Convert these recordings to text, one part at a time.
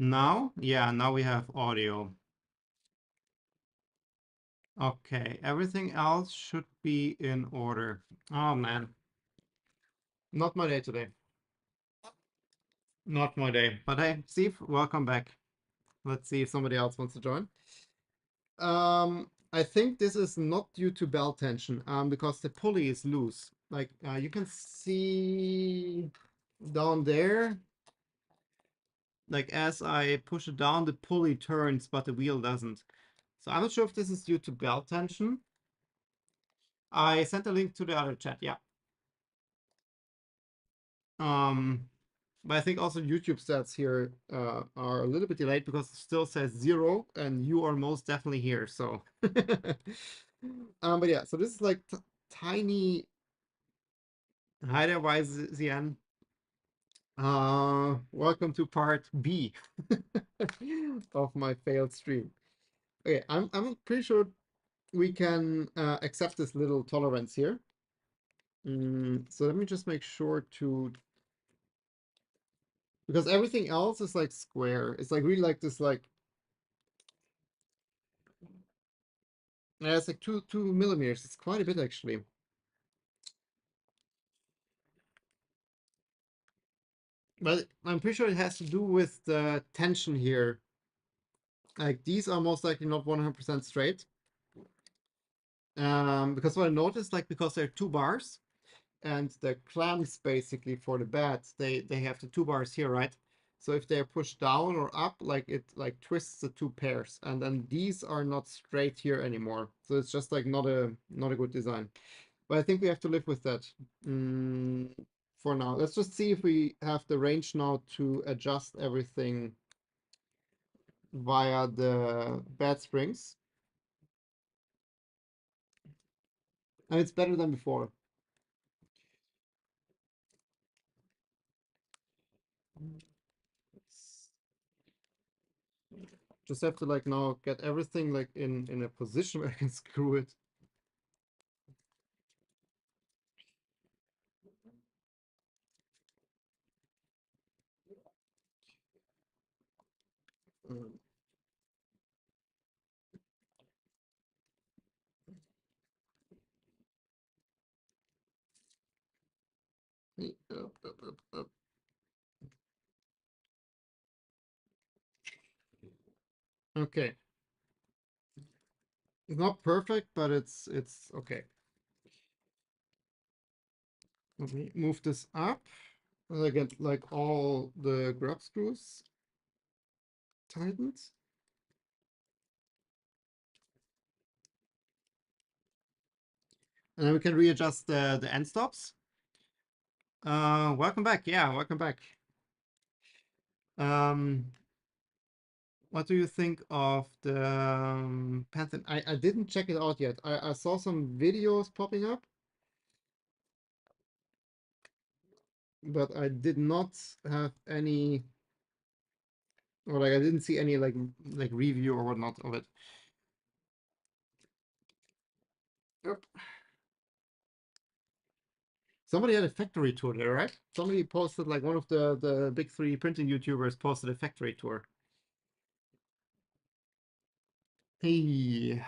Now, yeah, now we have audio. Okay, everything else should be in order. Oh man, not my day today. Not my day. But hey, Steve, welcome back. Let's see if somebody else wants to join. I think this is not due to belt tension, because the pulley is loose. Like you can see down there, like as I push it down, the pulley turns, but the wheel doesn't. So I'm not sure if this is due to belt tension. I sent a link to the other chat, yeah. But I think also YouTube stats here are a little bit delayed because it still says 0 and you are most definitely here. So, but yeah, so this is like tiny. Hi there, YZN. Welcome to part B of my failed stream. Okay, I'm pretty sure we can accept this little tolerance here. So let me just make sure to, because everything else is like square. It's like really like this like, yeah, it's like two millimeters. It's quite a bit actually. But I'm pretty sure it has to do with the tension here. Like these are most likely not 100% straight. Because what I noticed, like because there are two bars and the clamps basically for the beds, they have the two bars here, right? So if they're pushed down or up, like it like twists the two pairs, and then these are not straight here anymore. So it's just like not a good design. But I think we have to live with that for now. Let's just see if we have the range now to adjust everything via the bed springs. And it's better than before. Just have to like now get everything like in a position where I can screw it. Um, up. Okay. It's not perfect, but it's okay. Let me move this up. And I get like all the grub screws tightened. And then we can readjust the end stops. Welcome back. Yeah, welcome back. What do you think of the Panther? I didn't check it out yet. I saw some videos popping up, but I did not have any, or like I didn't see any like review or whatnot of it. Yep. Somebody had a factory tour there, right? Somebody posted, like one of the big 3D printing YouTubers posted a factory tour. Hey.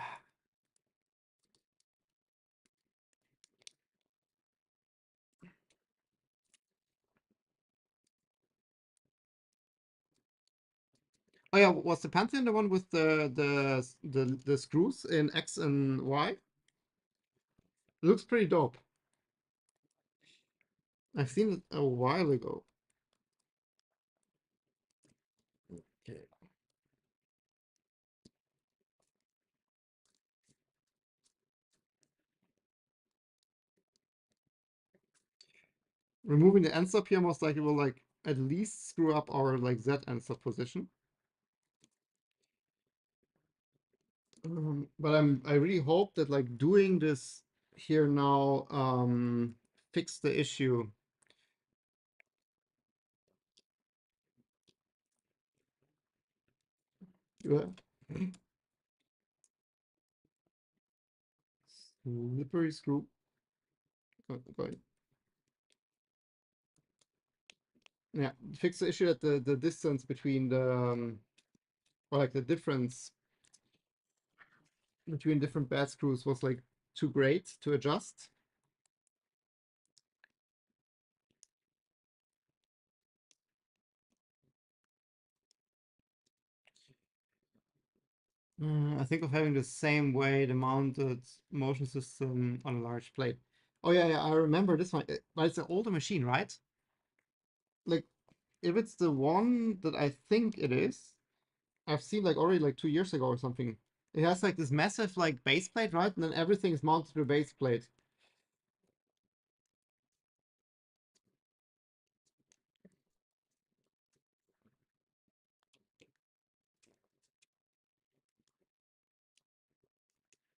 Oh yeah, was the Pantheon the one with the screws in X and Y? Looks pretty dope. I've seen it a while ago. Okay. Removing the end stop here most likely will like at least screw up our like Z end stop position. But I really hope that like doing this here now fix the issue. Slippery screw. Go ahead. Yeah, fix the issue that the distance between the or like the difference between different bad screws was like too great to adjust. I think of having the same weight mounted motion system on a large plate. Oh yeah, yeah, I remember this one. But it's an older machine, right? Like if it's the one that I think it is, I've seen like already like 2 years ago or something. It has like this massive like base plate, right? And then everything is mounted to a base plate.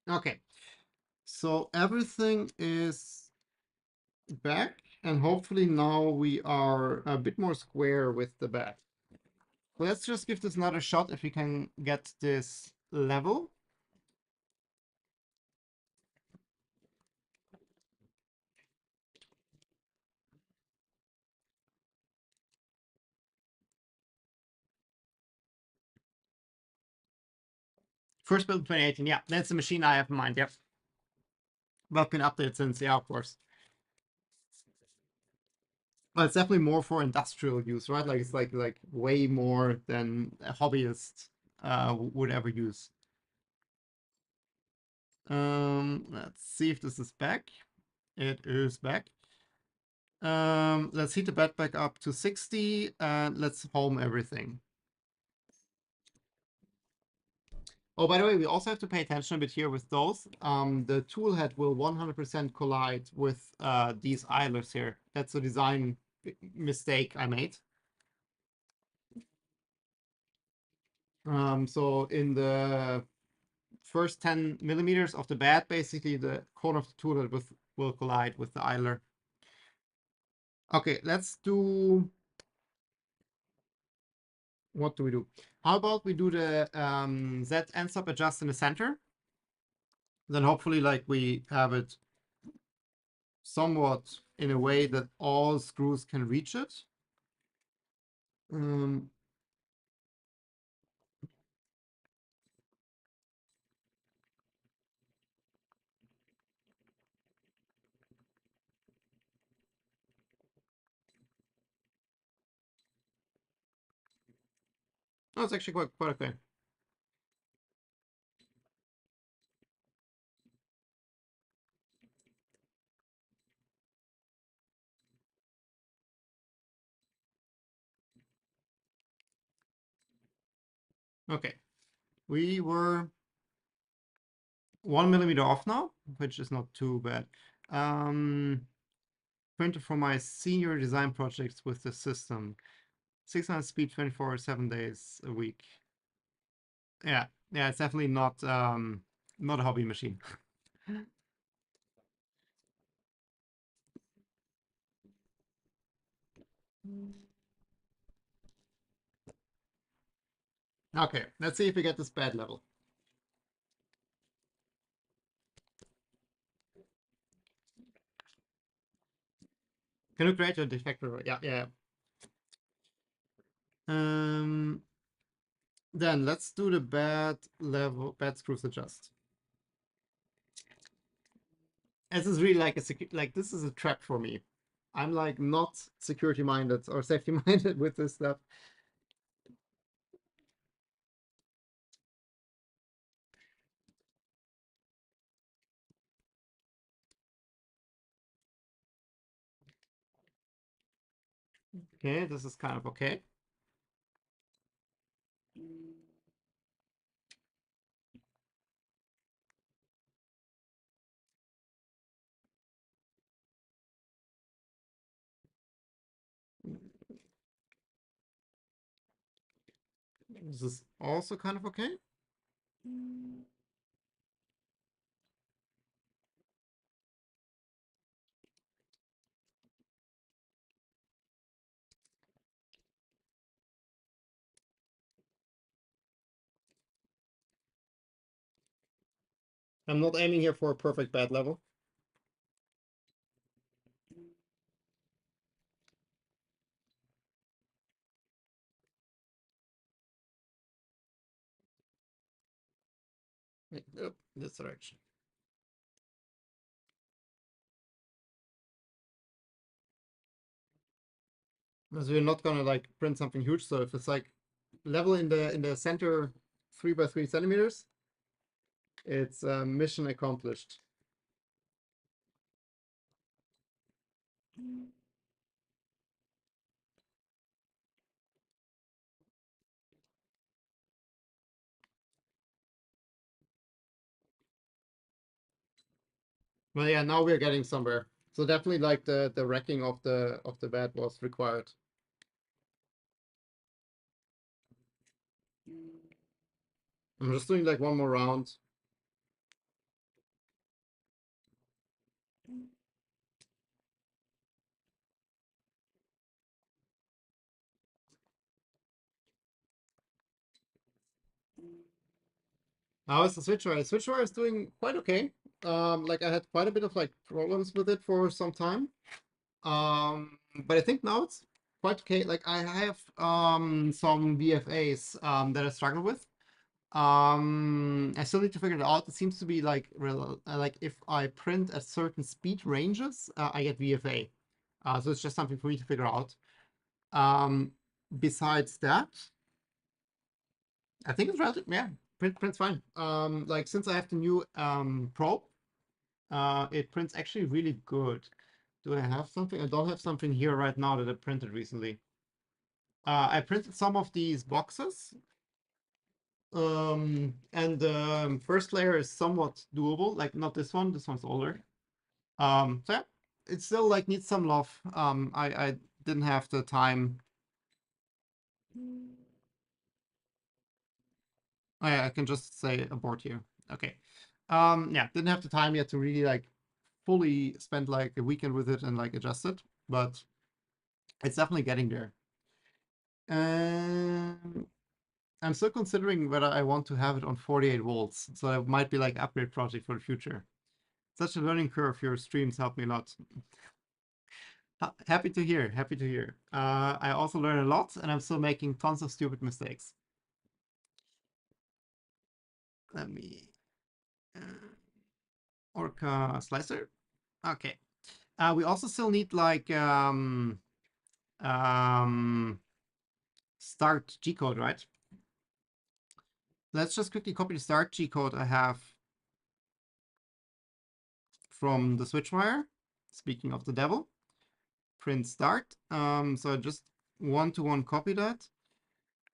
Okay, so everything is back, and hopefully now we are a bit more square with the back. Let's just give this another shot if we can get this level. First build 2018, yeah, that's the machine I have in mind, yep. But been updated since, yeah, of course. Well, it's definitely more for industrial use, right? Like it's like way more than a hobbyist would ever use. Let's see if this is back. It is back. Let's heat the bed back up to 60 and let's home everything. Oh, by the way, we also have to pay attention a bit here with those. The tool head will 100% collide with these idlers here. That's a design mistake I made. So in the first 10 millimeters of the bed, basically the corner of the tool head will collide with the idler. Okay, let's do. What do we do? How about we do the Z end stop adjust in the center? Then hopefully like we have it somewhat in a way that all screws can reach it. Um, no, it's actually quite okay. Okay, we were 1 millimeter off now, which is not too bad. Printer for my senior design projects with the system. 600 speed, 24 7 days a week. Yeah, yeah, it's definitely not a hobby machine. Okay, let's see if we get this bad level. Can you create a defector? Yeah, yeah. Then let's do the bad level, bad screws adjust. This is really like like this is a trap for me. I'm like not security minded or safety minded with this stuff. Okay, this is kind of okay. This is also kind of okay. I'm not aiming here for a perfect bad level. Nope, this direction. Because we're not gonna like print something huge. So if it's like level in the center 3 by 3 centimeters, it's mission accomplished. Well, yeah, now we're getting somewhere. So definitely like the racking of the bed was required. I'm just doing like one more round. How is the switchwire? Switchwire is doing quite okay. Like I had quite a bit of like problems with it for some time. But I think now it's quite okay. Like I have some VFAs that I struggle with. I still need to figure it out. It seems to be like like if I print at certain speed ranges, I get VFA. So it's just something for me to figure out. Besides that, I think it's relative. Yeah, print's fine. Like since I have the new probe, it prints actually really good. Do I have something? I don't have something here right now that I printed recently. I printed some of these boxes. And the first layer is somewhat doable, like not this one, this one's older. So yeah, it still like needs some love. I didn't have the time. I can just say abort here. Okay. Yeah, didn't have the time yet to really like fully spend like a weekend with it and like adjust it, but it's definitely getting there. I'm still considering whether I want to have it on 48 volts, so it might be like upgrade project for the future. Such a learning curve. Your streams help me a lot. Happy to hear. Happy to hear. I also learn a lot, and I'm still making tons of stupid mistakes. Let me Orca slicer. Okay. We also still need like start G code, right? Let's just quickly copy the start G code I have from the switchwire. Speaking of the devil, print start. So I just one-to-one copy that.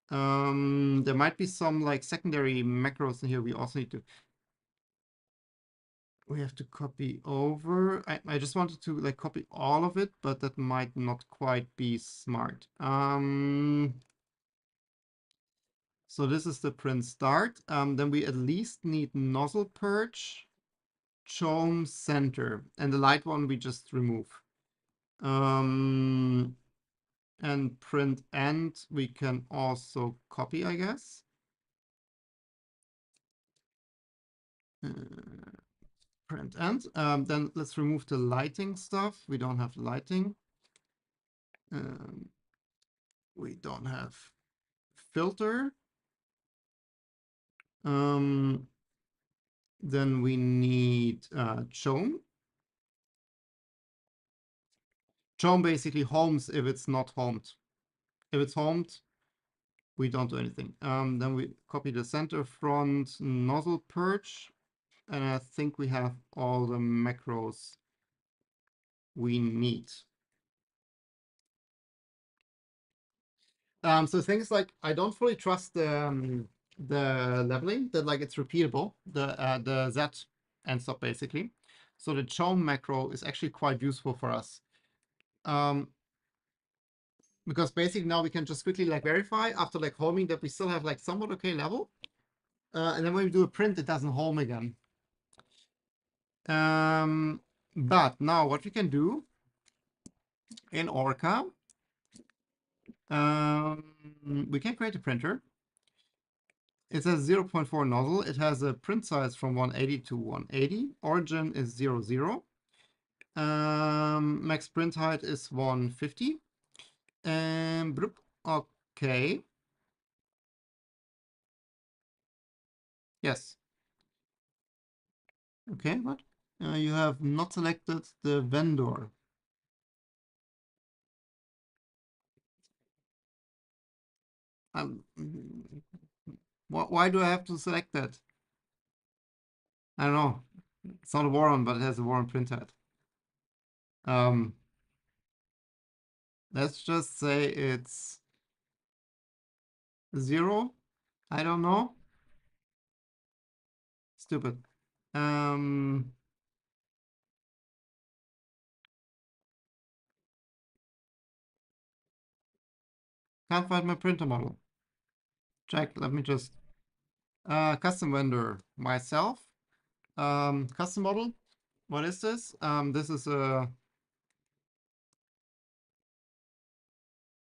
There might be some like secondary macros in here we also need to. We have to copy over. I just wanted to like copy all of it, but that might not quite be smart. So this is the print start. Then we at least need nozzle purge, chome center, and the light one we just remove. And print end we can also copy, I guess. Print end. Then let's remove the lighting stuff. We don't have lighting. We don't have filter. Then we need chome. Chome basically homes if it's not homed. If it's homed, we don't do anything. Then we copy the center front nozzle purge. And I think we have all the macros we need. So things like I don't fully trust the leveling, that like it's repeatable, the Z end stop basically. So the chome macro is actually quite useful for us. Because basically now we can just quickly like verify after like homing that we still have like somewhat okay level. And then when we do a print, it doesn't home again. But now what we can do in Orca, we can create a printer. It has 0.4 nozzle. It has a print size from 180 to 180. Origin is 0, 0. Max print height is 150. Bloop. Okay. Yes. Okay, what? You have not selected the vendor. Um, why do I have to select that? I don't know. It's not a Warren, but it has a Warren printhead. Um, let's just say it's 0. I don't know. Stupid. Um, can't find my printer model. Check. Let me just custom vendor myself. Custom model. What is this? This is a,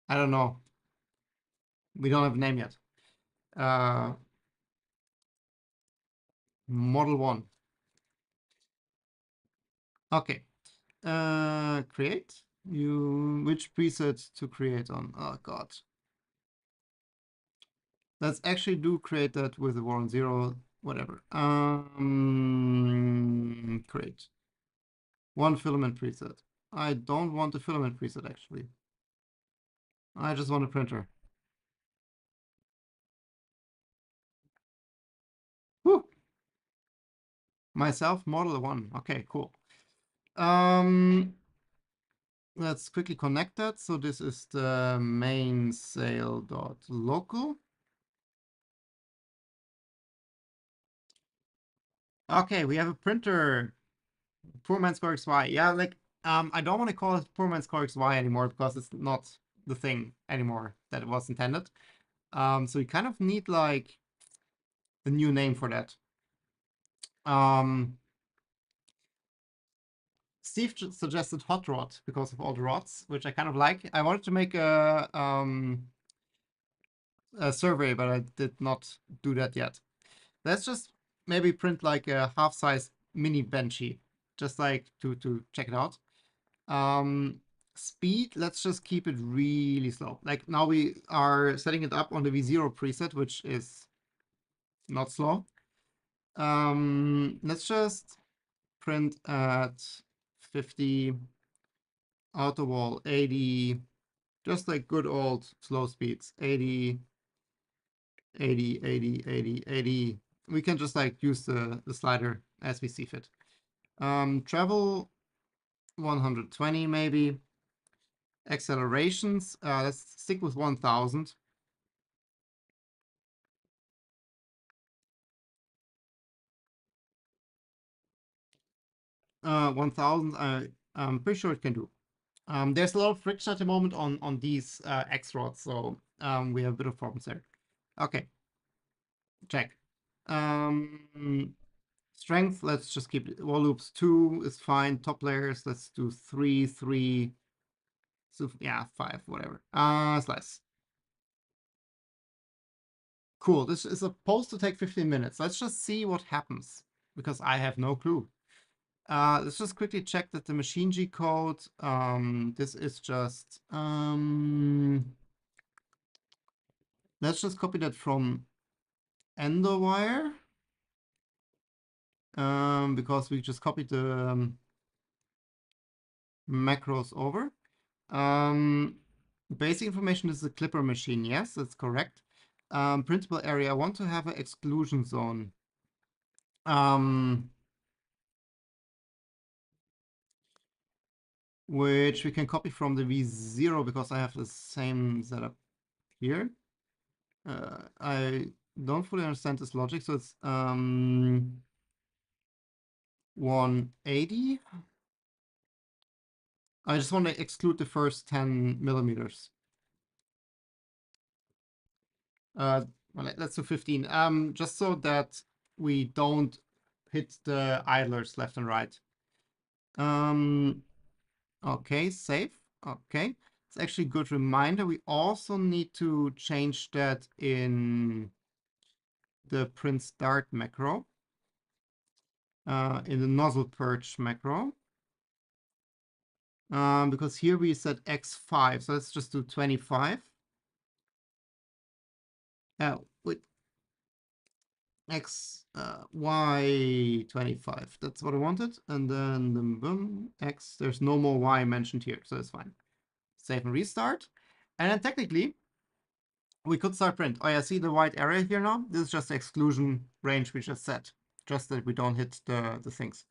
I don't know. We don't have a name yet. Model 1. Okay. Create. Which preset to create on? Oh God. Let's actually do create that with the Warren 0, whatever. Create. One filament preset. I don't want a filament preset actually. I just want a printer. Whew. Myself, model 1. Okay, cool. Let's quickly connect that. So this is the main sale.local. Okay, we have a printer. Poor man's Core XY. Yeah, like I don't want to call it Poor man's Core XY anymore because it's not the thing anymore that it was intended. So we kind of need like a new name for that. Steve suggested Hot Rod because of all the rods, which I kind of like. I wanted to make a survey, but I did not do that yet. Let's just maybe print like a half-size mini benchy, just like to check it out. Speed, let's just keep it really slow. Like now we are setting it up on the V0 preset, which is not slow. Let's just print at 50, auto wall 80, just like good old slow speeds, 80, 80, 80, 80, 80. We can just like use the slider as we see fit. Travel 120 maybe. Accelerations, let's stick with 1000. 1000, I'm pretty sure it can do. There's a lot of friction at the moment on these X rods, so we have a bit of problems there. Okay, check. Strength, let's just keep it. Wall loops 2 is fine. Top layers, let's do 3, 3. So yeah, 5, whatever. Slice. Cool. This is supposed to take 15 minutes. Let's just see what happens because I have no clue. Let's just quickly check that the machine G code. This is just. Let's just copy that from EndoWire. Because we just copied the macros over. Basic information is a clipper machine. Yes, that's correct. Printable area. I want to have an exclusion zone. Which we can copy from the V0 because I have the same setup here. I don't fully understand this logic, so it's 180. I just want to exclude the first 10 millimeters. Well, let's do 15. Just so that we don't hit the idlers left and right. Okay, save. Okay. It's actually a good reminder. We also need to change that in the print start macro. In the nozzle purge macro. Because here we set x5, so let's just do 25. Wait. X, Y 25. That's what I wanted. And then boom, X. There's no more Y mentioned here, so it's fine. Save and restart. And then technically, we could start print. Oh yeah, see the white area here now? This is just the exclusion range we just set. Just that we don't hit the things.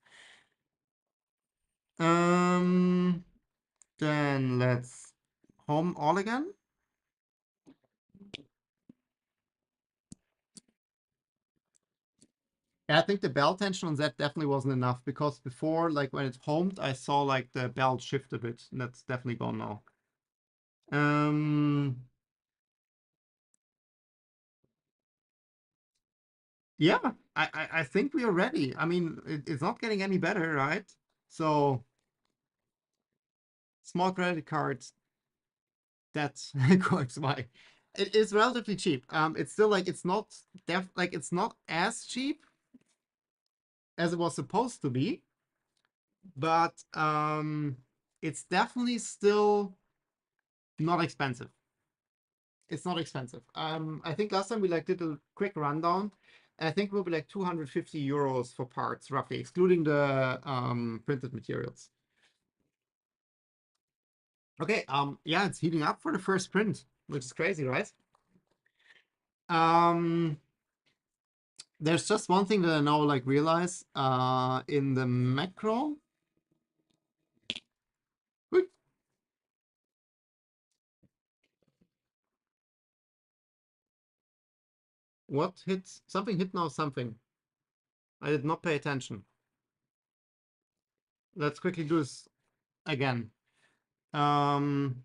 Then let's home all again. Yeah, I think the belt tension on that definitely wasn't enough because before, like when it homed, I saw like the belt shift a bit. And that's definitely gone now. Yeah, I think we are ready. I mean, it's not getting any better, right? So small credit cards, that's quite why. It is relatively cheap. It's still like it's not it's not as cheap as it was supposed to be, but it's definitely still not expensive. It's not expensive. I think last time we like did a quick rundown. And I think it will be like 250 euros for parts, roughly, excluding the printed materials. Okay, yeah, it's heating up for the first print, which is crazy, right? Um, there's just one thing that I now like realize. In the macro. Whoop. What hits? Something hit now something. I did not pay attention. Let's quickly do this again. In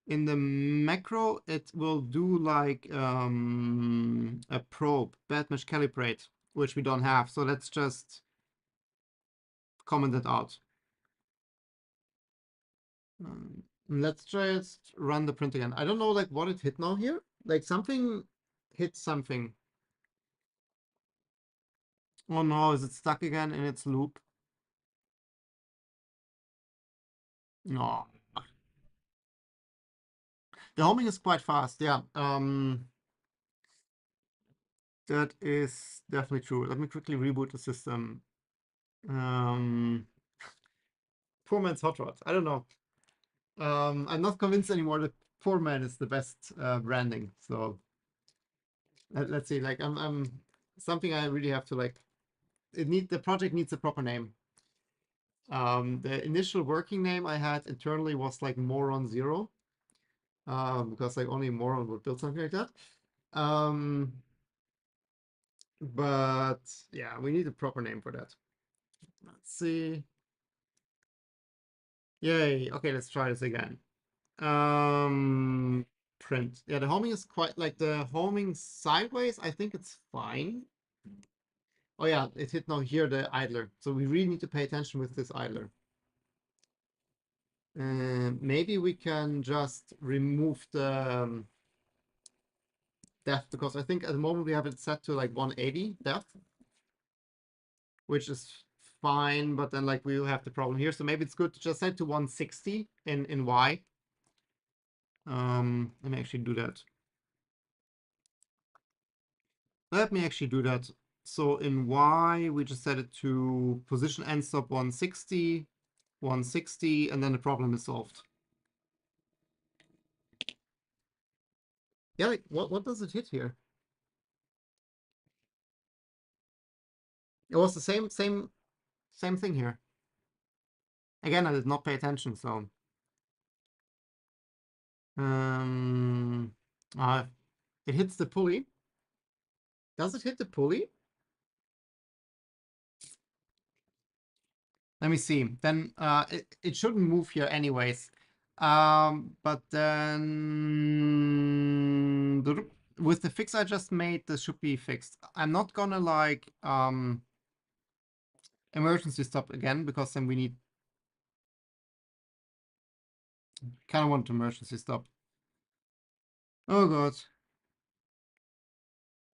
the macro, it will do like a probe, bad mesh calibrate, which we don't have. So let's just comment it out. Let's just run the print again. I don't know like what it hit now here. Like something hit something. Oh no, is it stuck again in its loop? No. The homing is quite fast, yeah. That is definitely true. Let me quickly reboot the system. Um, Poor man's hot rod. I don't know. I'm not convinced anymore that poor man is the best branding. So let's see. Like I'm something I really have to like. The project needs a proper name. The initial working name I had internally was like Moron Zero, because like only a moron would build something like that. But yeah, we need a proper name for that. Let's see. Yay. Okay, let's try this again. Print. Yeah, the homing is quite like the homing sideways. I think it's fine. Oh yeah, it hit now here the idler. So we really need to pay attention with this idler. Maybe we can just remove the depth because I think at the moment we have it set to like 180 depth, which is fine. But then like we will have the problem here. So maybe it's good to just set to 160 in Y. Let me actually do that. Let me actually do that. So in Y, we just set it to position end stop 160, 160, and then the problem is solved. Yeah, like what does it hit here? It was the same thing here. Again, I did not pay attention, so um uh, it hits the pulley. Does it hit the pulley? Let me see. Then it shouldn't move here anyways. But then with the fix I just made, this should be fixed. I'm not gonna like emergency stop again because then we need kind of want to emergency stop. Oh god.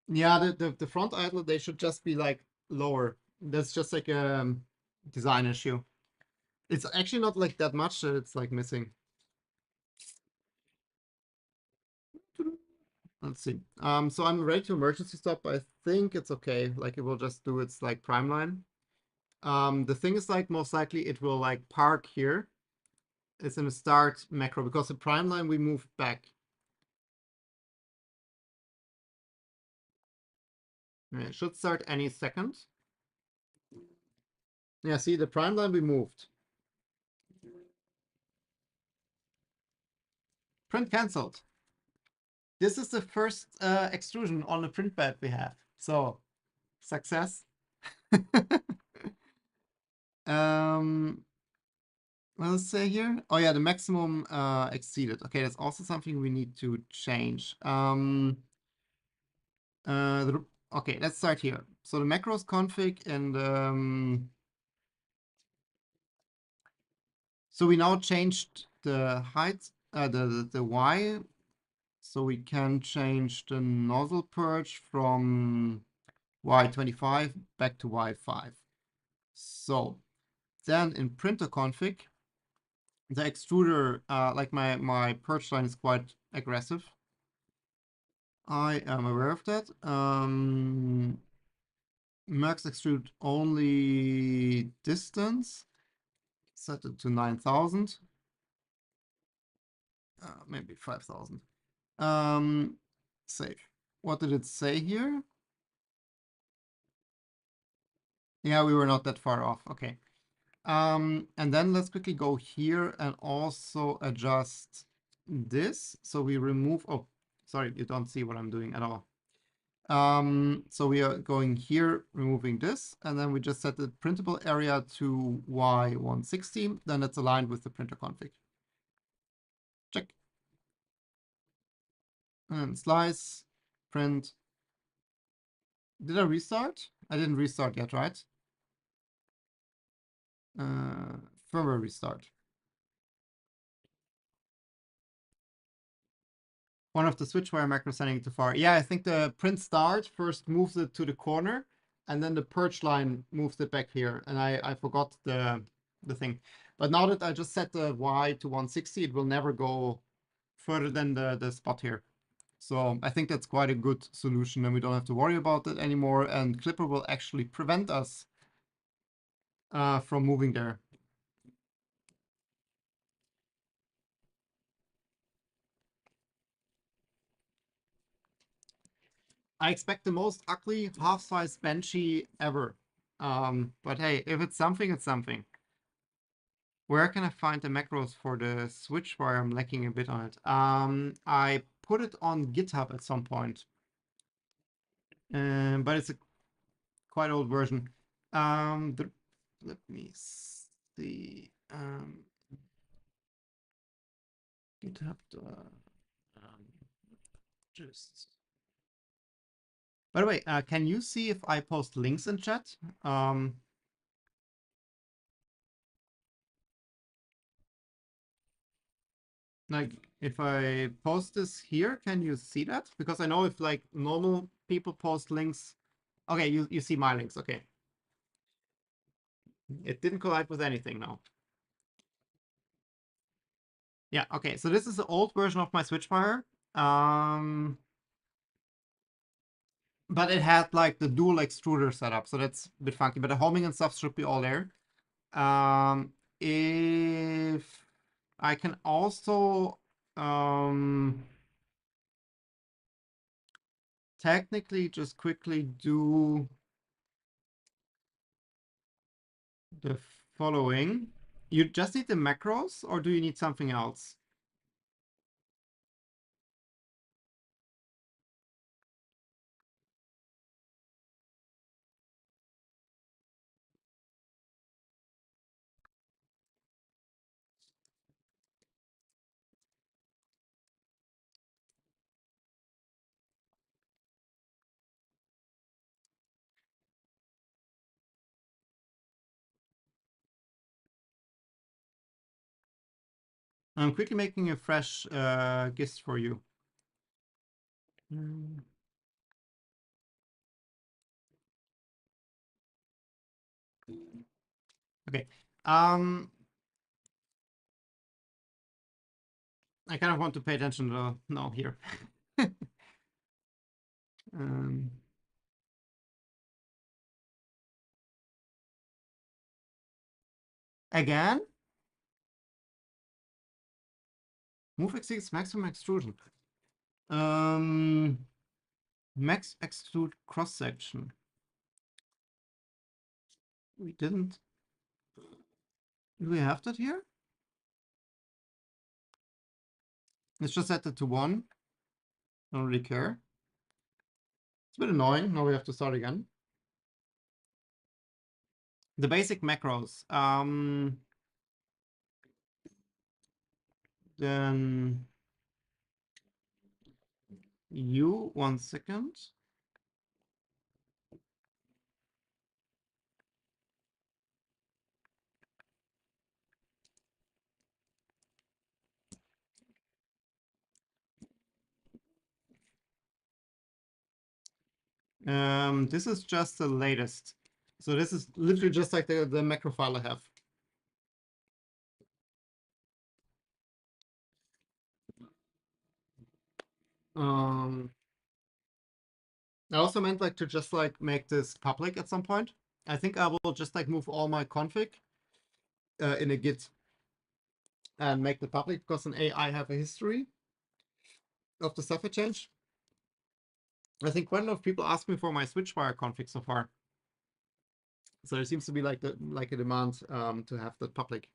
Yeah, the front idler they should just be like lower. That's just like a design issue. It's actually not like that much that it's like missing. Let's see. So I'm ready to emergency stop. I think it's okay. Like it will just do its like prime line. The thing is like most likely it will like park here. It's in a start macro because the prime line we moved back. It should start any second. Yeah, see the prime line we moved. Print cancelled. This is the first extrusion on the print bed we have. So success. um, let's say here. Oh yeah, the maximum exceeded. Okay, that's also something we need to change. Okay, let's start here. So the macros config and so we now changed the height, the Y, so we can change the nozzle purge from Y25 back to Y5. So then in printer config, the extruder, like my purge line is quite aggressive. I am aware of that. Max extrude only distance. Set it to 9,000. Maybe 5,000. Save. What did it say here? Yeah, we were not that far off. Okay. And then let's quickly go here and also adjust this. So we remove, oh, sorry, you don't see what I'm doing at all. So we are going here, removing this, and then we just set the printable area to Y160. Then it's aligned with the printer config. Check. And slice, print. Did I restart? I didn't restart yet, right? Firmware restart. One of the switchwire macros sending it too far. Yeah, I think the print start first moves it to the corner, and then the purge line moves it back here. And I forgot the thing. But now that I just set the Y to 160, it will never go further than the spot here. So I think that's quite a good solution, and we don't have to worry about it anymore. And Clipper will actually prevent us from moving there. I expect the most ugly half-size Banshee ever. But hey, if it's something, it's something. Where can I find the macros for the switch wire? I'm lacking a bit on it. I put it on GitHub at some point. But it's a quite old version. Let me see. GitHub. Just. By the way, can you see if I post links in chat? Like if I post this here, can you see that? Because I know if like normal people post links. Okay, you see my links. Okay. It didn't collide with anything now. Yeah, okay. So this is the old version of my switchfire. But it had like the dual extruder setup, so that's a bit funky. But the homing and stuff should be all there. If I can also technically just quickly do the following. You just need the macros, or do you need something else? I'm quickly making a fresh gist for you. Okay. I kind of want to pay attention to no here. Again, move exceeds maximum extrusion. Max exclude cross section. We didn't. Do we have that here? Let's just set it to 1. Don't really care. It's a bit annoying. Now we have to start again. The basic macros. Then you 1 second. This is just the latest. So this is literally just like the macro file I have. I also meant like to just like make this public at some point. I think I will just like move all my config in a Git and make the public because in AI have a history of the stuff I changed. I think quite a lot of people ask me for my switchwire config so far. So there seems to be like a demand to have that public.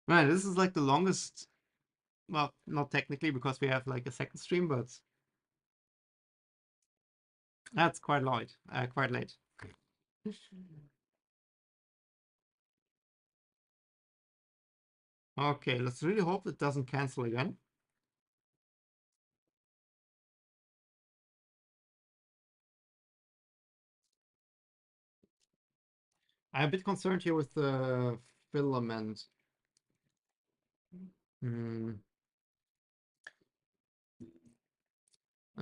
Man, this is like the longest. Well, not technically because we have like a second stream, but that's quite late. Quite late. Okay, let's really hope it doesn't cancel again. I'm a bit concerned here with the filament. I'm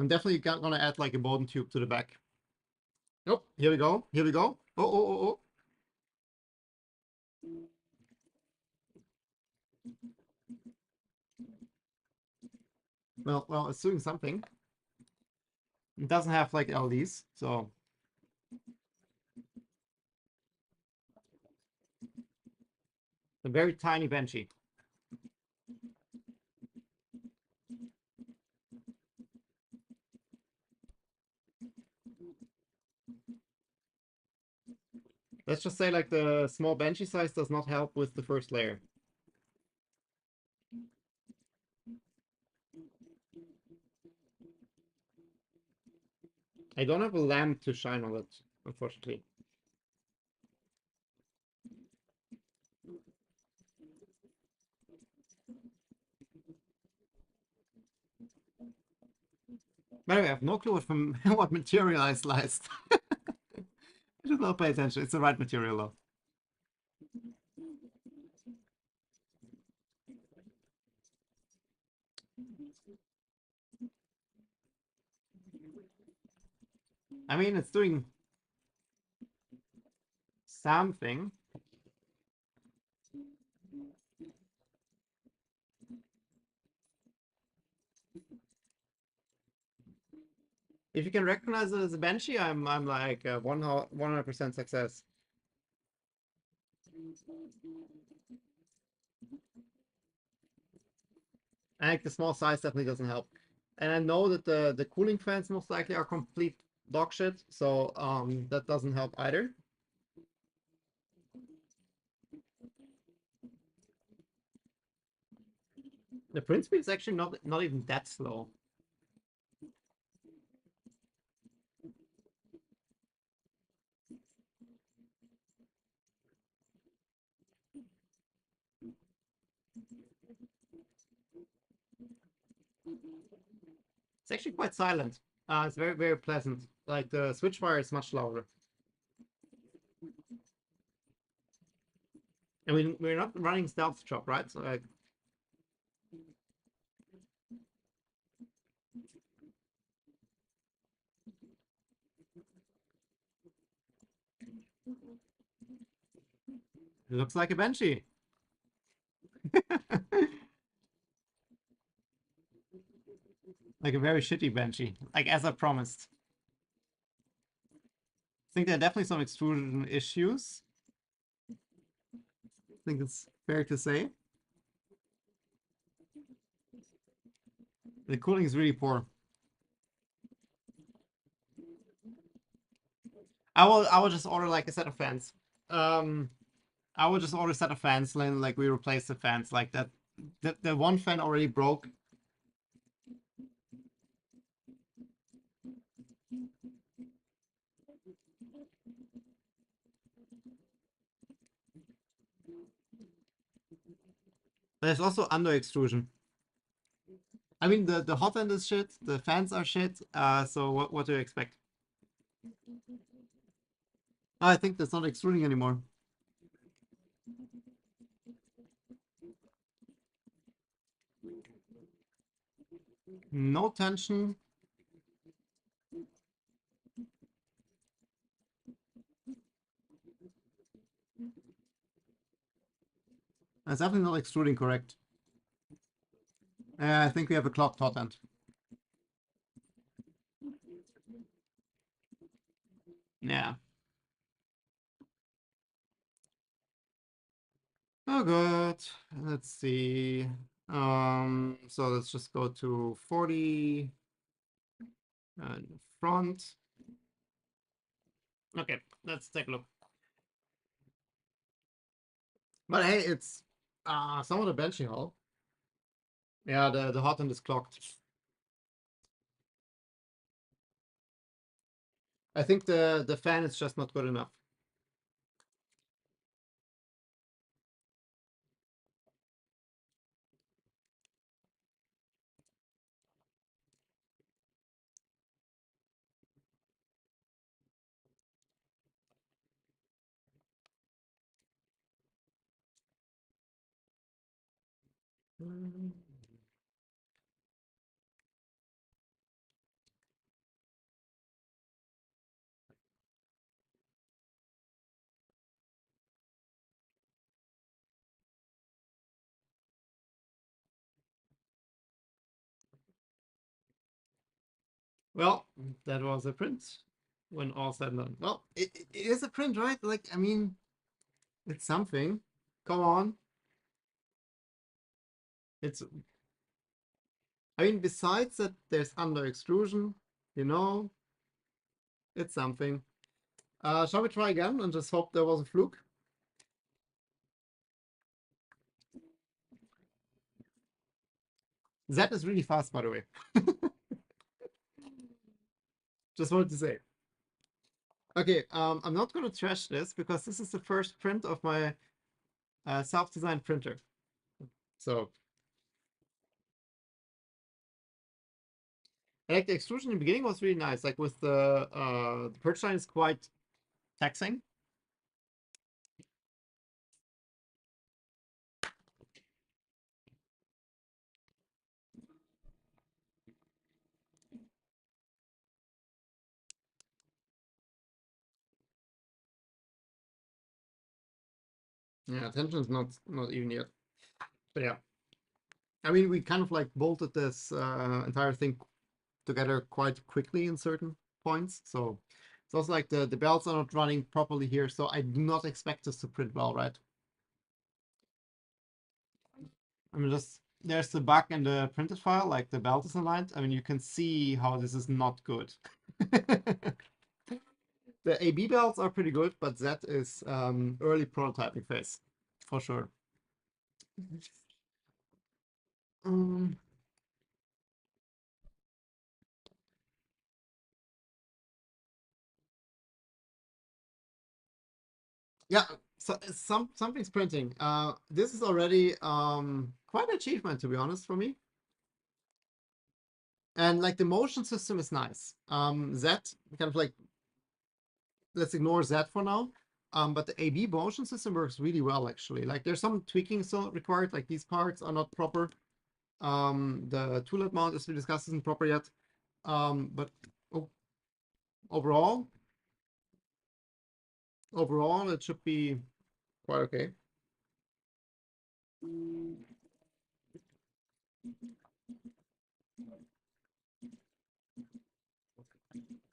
definitely gonna add like a Bowden tube to the back. Oh, here we go. Here we go. Oh. Well, it's doing something. It doesn't have like LEDs, so. A very tiny benchy. Let's just say like the small benchy size does not help with the first layer. I don't have a lamp to shine on it, unfortunately. By the way, I have no clue what material I sliced. I did not pay attention. It's the right material though. I mean, it's doing something. If you can recognize it as a benchy, I'm like 100% success. I think the small size definitely doesn't help. And I know that the cooling fans most likely are complete dog shit, so that doesn't help either. The print speed is actually not even that slow. It's actually quite silent. It's very, very pleasant. Like the switch wire is much louder. I mean, we're not running stealth chop, right? So like, it looks like a benchy. Like a very shitty benchy, like as I promised. I think there are definitely some extrusion issues. I think it's fair to say. The cooling is really poor. I will just order like a set of fans. Um, I will just order a set of fans, and like we replace the fans like that. The one fan already broke. But there's also under extrusion. I mean the hot end is shit. The fans are shit. So what do you expect? Oh, I think that's not extruding anymore. No tension. That's definitely not extruding correct. I think we have a clocked hot end. Yeah. Oh, good. Let's see. So let's just go to 40 and front. Okay, let's take a look. But hey, it's some of the benching hole. Yeah, the hot end is clocked. I think the fan is just not good enough. Well, that was a print when all said and done. Well, it is a print, right? Like, I mean, it's something. Come on. It's, I mean, besides that, there's under extrusion, you know, it's something. Shall we try again and just hope there was a fluke? That is really fast, by the way. Just wanted to say. Okay, I'm not going to trash this because this is the first print of my self-designed printer. So, I like the extrusion in the beginning was really nice. Like with the purge line is quite taxing. Yeah, tension is not even yet. But yeah, I mean, we kind of like bolted this entire thing together quite quickly in certain points. So it's also like the belts are not running properly here. So I do not expect this to print well, right? I mean, just there's the bug in the printed file, like the belt is aligned. I mean, you can see how this is not good. The AB belts are pretty good, but that is early prototyping phase for sure. Um, yeah, so something's printing. This is already quite an achievement, to be honest, for me. And like the motion system is nice. That kind of like, let's ignore that for now. But the AB motion system works really well, actually. Like there's some tweaking still required, like these parts are not proper. The toolet mount, as we discussed, isn't proper yet. But overall, it should be quite okay.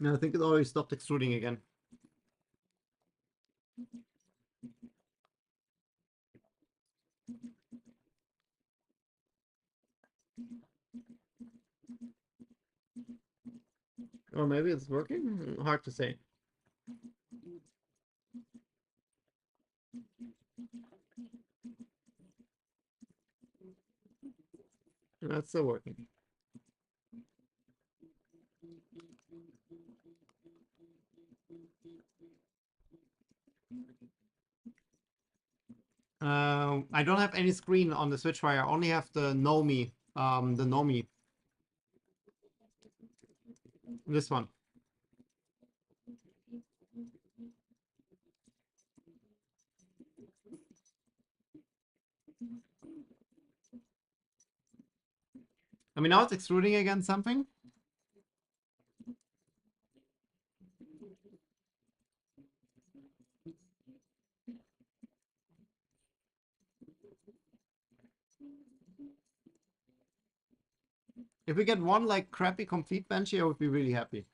I think it already stopped extruding again. Or maybe it's working? Hard to say. That's still working. I don't have any screen on the Switchfire. I only have the Nomi. The Nomi. This one. I mean, now it's extruding against something. If we get one like crappy complete bench here, I would be really happy.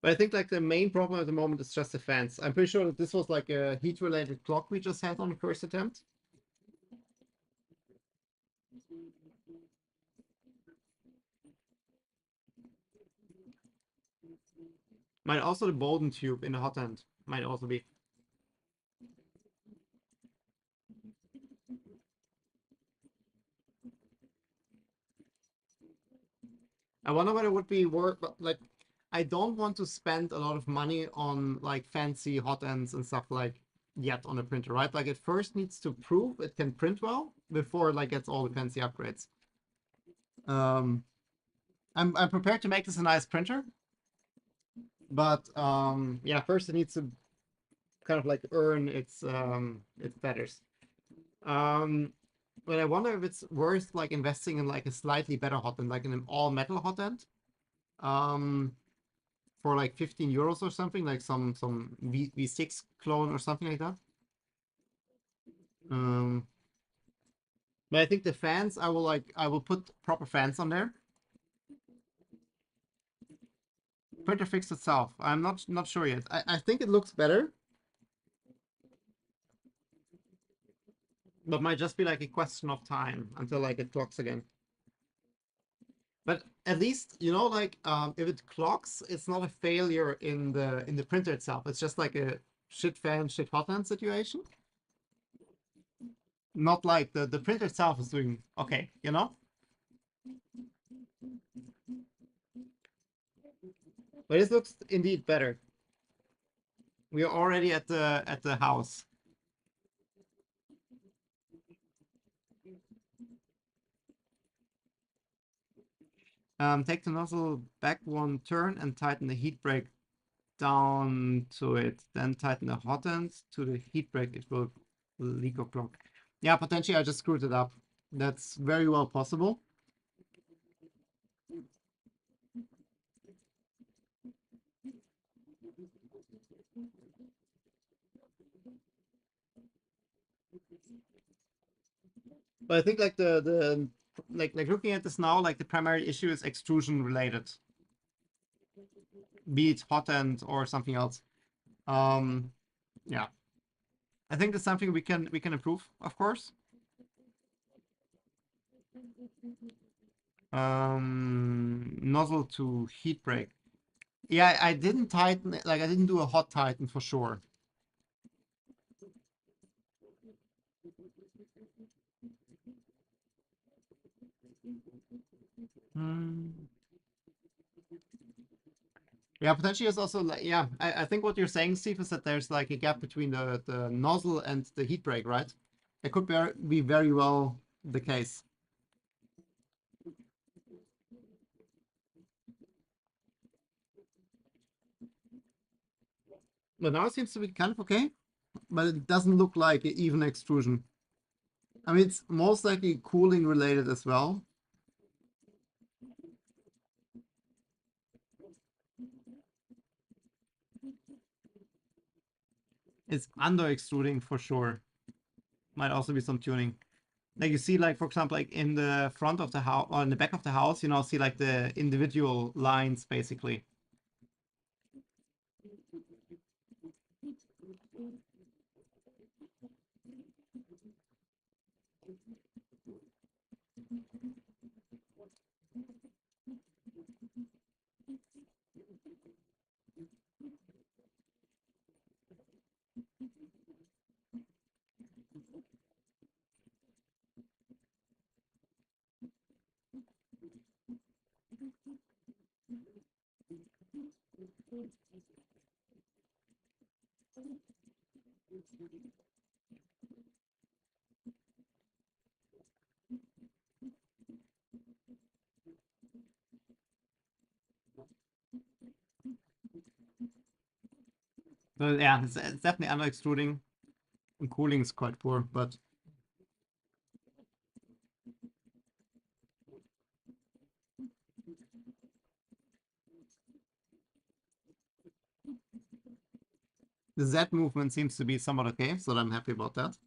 But I think like the main problem at the moment is just the fans. I'm pretty sure that this was like a heat-related clock we just had on the first attempt. Might also the Bowden tube in the hot end. Might also be. I wonder whether it would be worth, like, I don't want to spend a lot of money on like fancy hot ends and stuff like yet on a printer, right? Like it first needs to prove it can print well before it like gets all the fancy upgrades. I'm prepared to make this a nice printer, but yeah, first it needs to kind of like earn its feathers. But I wonder if it's worth like investing in like a slightly better hot end, like in an all metal hot end. For like 15 euros or something, like some V6 clone or something like that. But I think the fans, I will put proper fans on there. Printer fixed itself. I'm not sure yet. I think it looks better, but might just be like a question of time until like it clocks again. But at least you know, like if it clocks, it's not a failure in the printer itself. It's just like a shit fan, shit hot end situation. Not like the printer itself is doing okay, you know. But this looks indeed better. We are already at the house. Take the nozzle back one turn and tighten the heat brake down to it. Then tighten the hot end to the heat brake. It will leak or clog. Yeah, potentially I just screwed it up. That's very well possible. But I think like the like looking at this now, like the primary issue is extrusion related. Be it hot end or something else. Yeah. I think that's something we can improve, of course. Nozzle to heat brake. Yeah, I didn't tighten it, like I didn't do a hot tighten for sure. Yeah, potentially is also like, yeah, I think what you're saying, Steve, is that there's like a gap between the nozzle and the heat brake, right? It could be very well the case. But now it seems to be kind of okay, but it doesn't look like an even extrusion. I mean, it's most likely cooling related as well. It's under extruding for sure. Might also be some tuning. like you see, like for example, like in the front of the house or in the back of the house, you know, see like the individual lines basically. So yeah, it's definitely under extruding, and cooling is quite poor, but the Z movement seems to be somewhat okay, so I'm happy about that.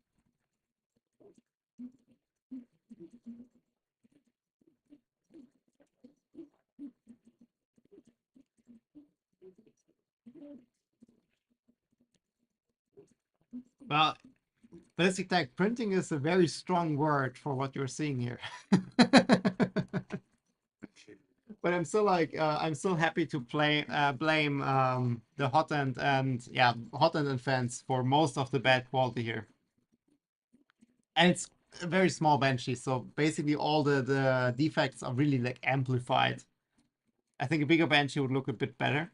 Well, basic tech printing is a very strong word for what you're seeing here. But I'm still like I'm still happy to blame the hot end and yeah, hot end and fans for most of the bad quality here. And it's a very small benchy, so basically all the defects are really like amplified. I think a bigger benchy would look a bit better.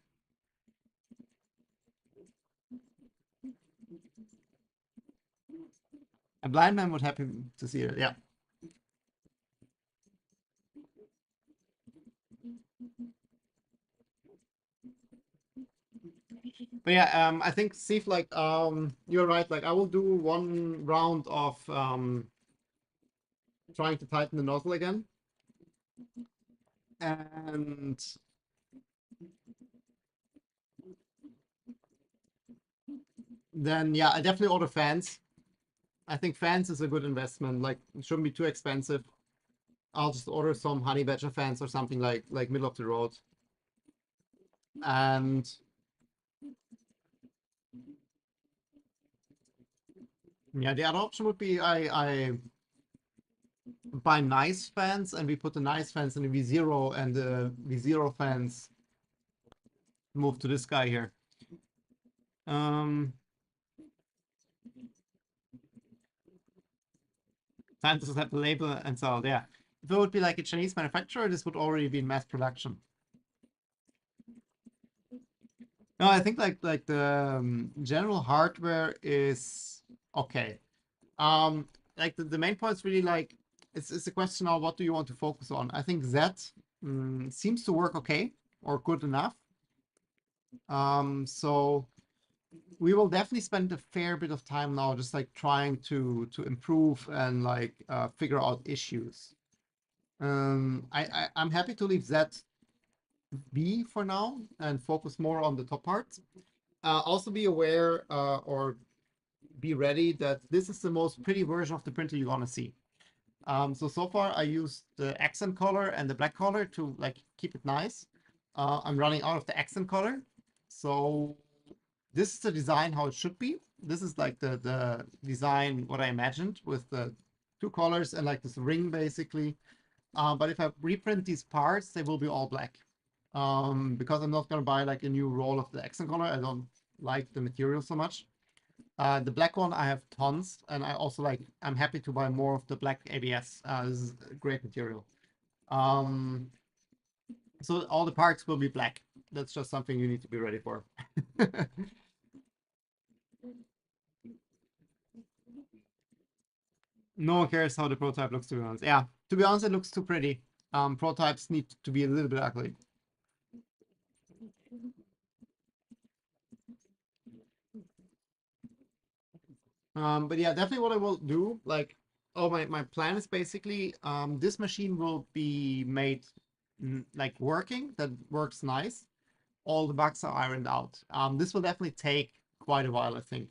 A blind man would happy to see it, yeah. But yeah, I think Steve, like you're right. Like I will do one round of trying to tighten the nozzle again, and then yeah, I definitely order fans. I think fans is a good investment. Like it shouldn't be too expensive. I'll just order some honey badger fans or something like middle of the road. And yeah, the other option would be I buy nice fans and we put the nice fans in the V0 and the V0 fans move to this guy here. Time to set the label and so yeah. If it would be like a Chinese manufacturer, this would already be in mass production. No, I think like the general hardware is okay. Like the main point is really like it's a question of what do you want to focus on. I think that seems to work okay or good enough. So we will definitely spend a fair bit of time now just like trying to improve and like figure out issues. I'm happy to leave that be for now and focus more on the top parts. Also be aware or be ready that this is the most pretty version of the printer you're gonna see. So far I used the accent color and the black color to like keep it nice. I'm running out of the accent color. So this is the design how it should be. This is like the design what I imagined with the two colors and like this ring basically. But if I reprint these parts, they will be all black. Because I'm not gonna buy like a new roll of the accent color. I don't like the material so much. The black one I have tons, and I also like. I'm happy to buy more of the black ABS. This is a great material. Um, so all the parts will be black. That's just something you need to be ready for. No one cares how the prototype looks, to be honest. Yeah, to be honest, it looks too pretty. Prototypes need to be a little bit ugly. But yeah, definitely what I will do, like, oh, my plan is basically, this machine will be made like working, that works nice. All the bugs are ironed out. This will definitely take quite a while, I think.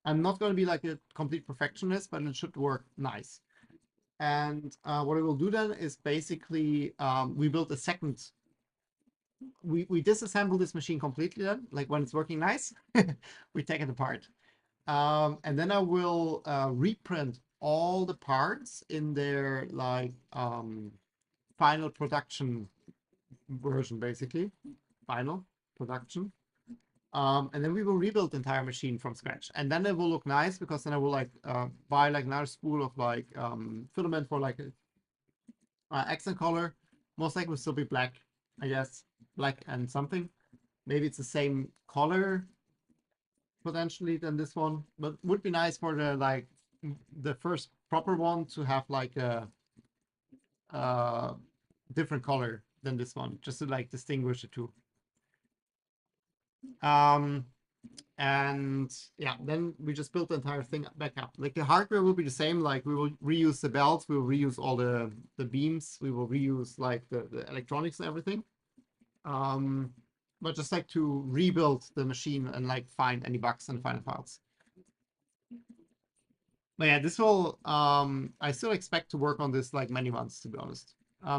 I'm not going to be like a complete perfectionist, but it should work nice. And what I will do then is basically we build a second. We disassemble this machine completely then, like when it's working nice, we take it apart. And then I will reprint all the parts in their like final production version, basically. Final production. And then we will rebuild the entire machine from scratch. And then it will look nice because then I will like buy like another spool of like filament for like accent color. Most likely will still be black, I guess. Black and something. Maybe it's the same color potentially than this one, but would be nice for the like the first proper one to have like a uh different color than this one, just to like distinguish the two. Um, and yeah, then we just built the entire thing back up. Like the hardware will be the same. Like we will reuse the belts, we will reuse all the beams, we will reuse like the electronics and everything. But just like to rebuild the machine and like find any bugs and final files. But yeah, this will I still expect to work on this like many months, to be honest.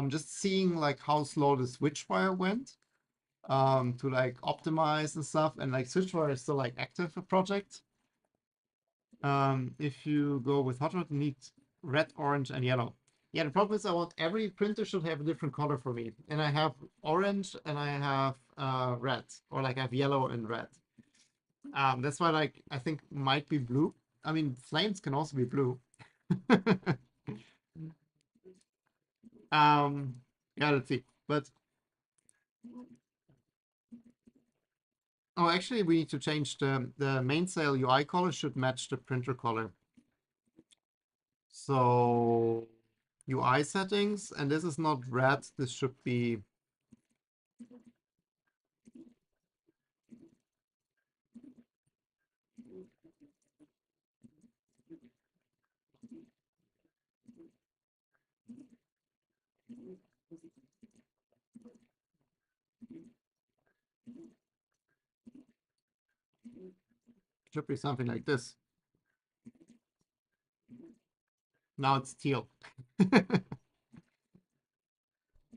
Just seeing like how slow the switchwire went to like optimize and stuff, and like switchwire is still like active a project. If you go with hot rod, you need red, orange, and yellow. Yeah, the problem is I want every printer should have a different color for me, and I have orange and I have red, or like I have yellow and red. That's why like I think might be blue. I mean, flames can also be blue. Yeah, let's see. But oh, actually, we need to change the mainsail UI color should match the printer color. So UI settings, and this is not red. This should be something like this. Now it's teal.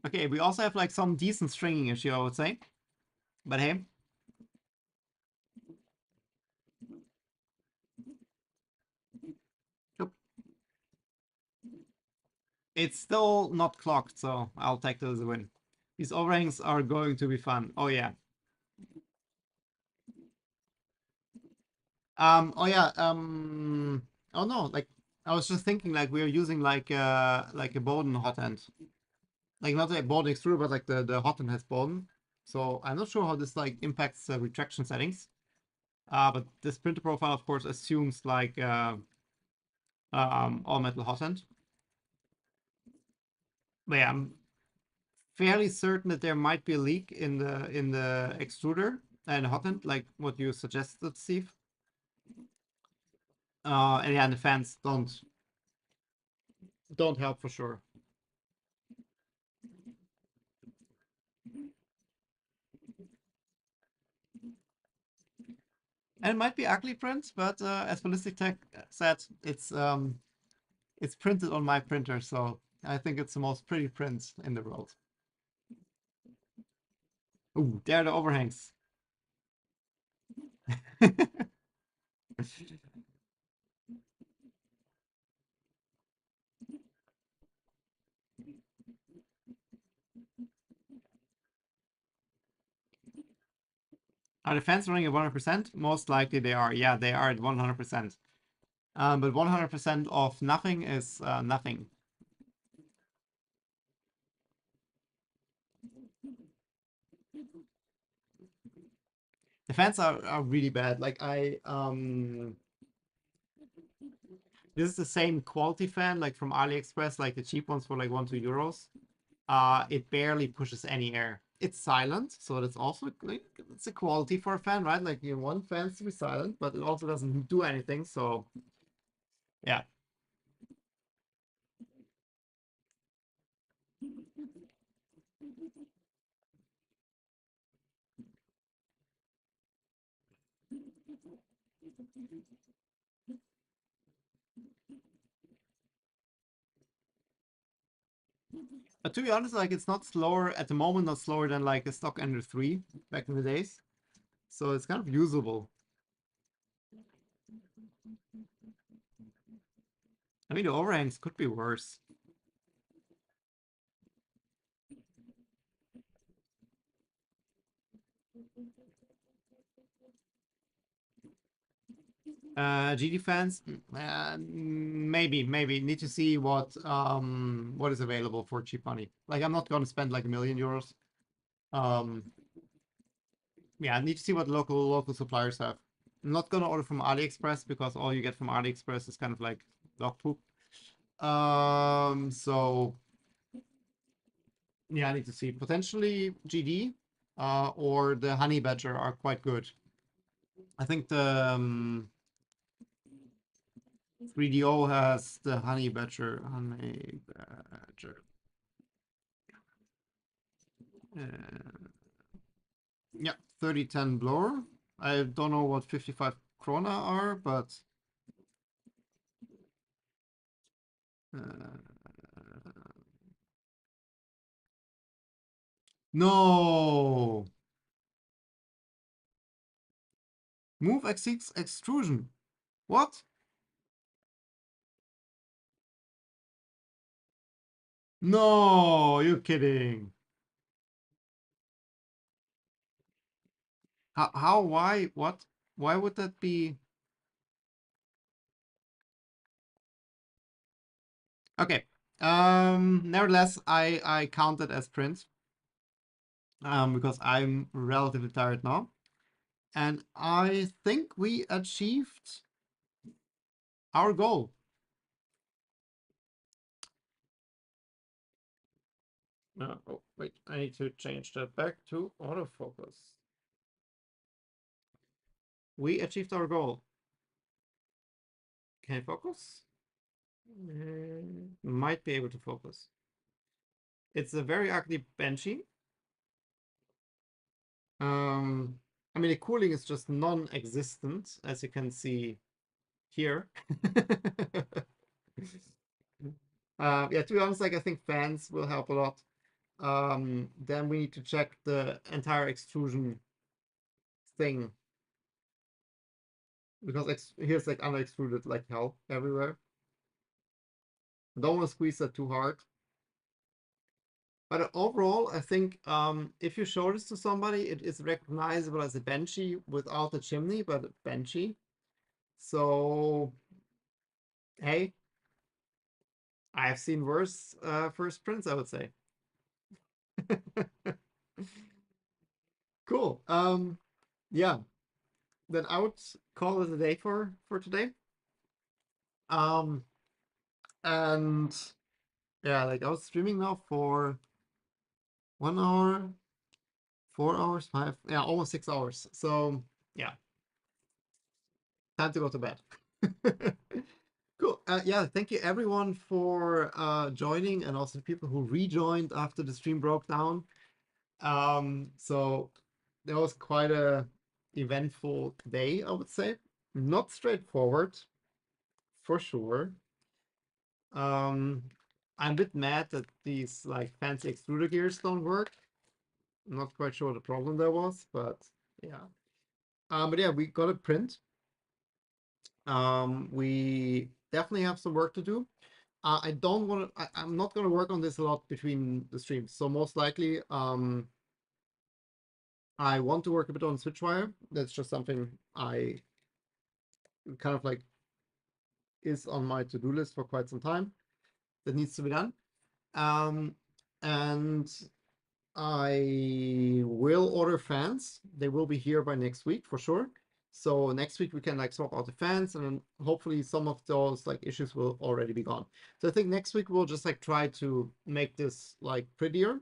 Okay, we also have like some decent stringing issue, I would say. But hey. Yep. It's still not clocked, so I'll take that as a win. These overhangs are going to be fun. Oh yeah. Oh yeah. Oh no, like I was just thinking like we are using like a Bowden hot end. Like not a Bowden extruder, but like the hot end has Bowden. So I'm not sure how this like impacts retraction settings. But this printer profile of course assumes like all metal hot end. But yeah, I'm fairly certain that there might be a leak in the extruder and hot end, like what you suggested, Steve. And yeah, and the fans don't help for sure. And it might be ugly print, but as Ballistic Tech said, it's printed on my printer, so I think it's the most pretty print in the world. Ooh, there are the overhangs. Are the fans running at 100%? Most likely they are. Yeah, they are at 100%. But 100% of nothing is nothing. The fans are really bad. Like this is the same quality fan like from AliExpress, like the cheap ones for like 1-2 euros. It barely pushes any air. It's silent, so that's also like it's a quality for a fan, right? Like you want fans to be silent, but it also doesn't do anything. So yeah. To be honest, like it's not slower at the moment, not slower than like a stock Ender 3 back in the days. So it's kind of usable. I mean, the overhangs could be worse. GD fans, maybe need to see what is available for cheap money. Like I'm not gonna spend like €1,000,000. Yeah, I need to see what local suppliers have. I'm not gonna order from AliExpress because all you get from AliExpress is kind of like dog poop. So yeah, I need to see. Potentially GD, or the Honey Badger are quite good. I think the 3DO has the Honey Badger. Yeah, 3010 blower. I don't know what 55 krona are, but no. Move exceeds extrusion. What? No, you're kidding. Why, what? Why would that be? Okay. Nevertheless, I count it as print. Because I'm relatively tired now. And I think we achieved our goal. Oh, wait, I need to change that back to autofocus. We achieved our goal. Can I focus? Might be able to focus. It's a very ugly Banshee. I mean, the cooling is just non-existent, as you can see here. Yeah, to be honest, like I think fans will help a lot. Then we need to check the entire extrusion thing because here's like under extruded like hell everywhere. Don't want to squeeze that too hard. But overall, I think if you show this to somebody, it is recognizable as a Banshee without a chimney, but a Banshee. So, hey, I've seen worse first prints, I would say. Cool. Yeah. Then I would call it a day for today. Um, and yeah, like I was streaming now for 1 hour, 4 hours, yeah, almost 6 hours. So yeah, time to go to bed. Cool. Yeah, thank you everyone for joining and also the people who rejoined after the stream broke down. So that was quite a eventful day, I would say. Not straightforward, for sure. I'm a bit mad that these like fancy extruder gears don't work. I'm not quite sure what the problem there was, but yeah. But yeah, we got a print. We definitely have some work to do. I don't want to. I'm not going to work on this a lot between the streams. So most likely, I want to work a bit on Switchwire. That's just something I kind of like is on my to-do list for quite some time. That needs to be done. And I will order fans. They will be here by next week for sure. So next week we can like swap out the fans, and then hopefully some of those like issues will already be gone. So I think next week we'll just like try to make this like prettier,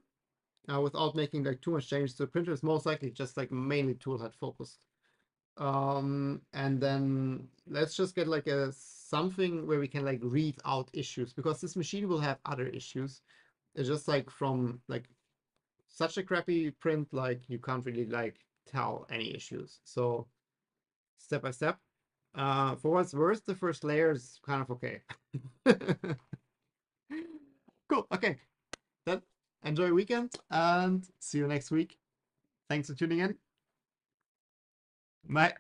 without making like too much changes to the printer. It's most likely just like mainly toolhead focused. And then let's just get like a something where we can like read out issues, because this machine will have other issues. It's just like from like such a crappy print, like you can't really like tell any issues. So step by step. For what's worse, the first layer is kind of okay. Cool. Okay. enjoy your weekend and see you next week. Thanks for tuning in. Bye.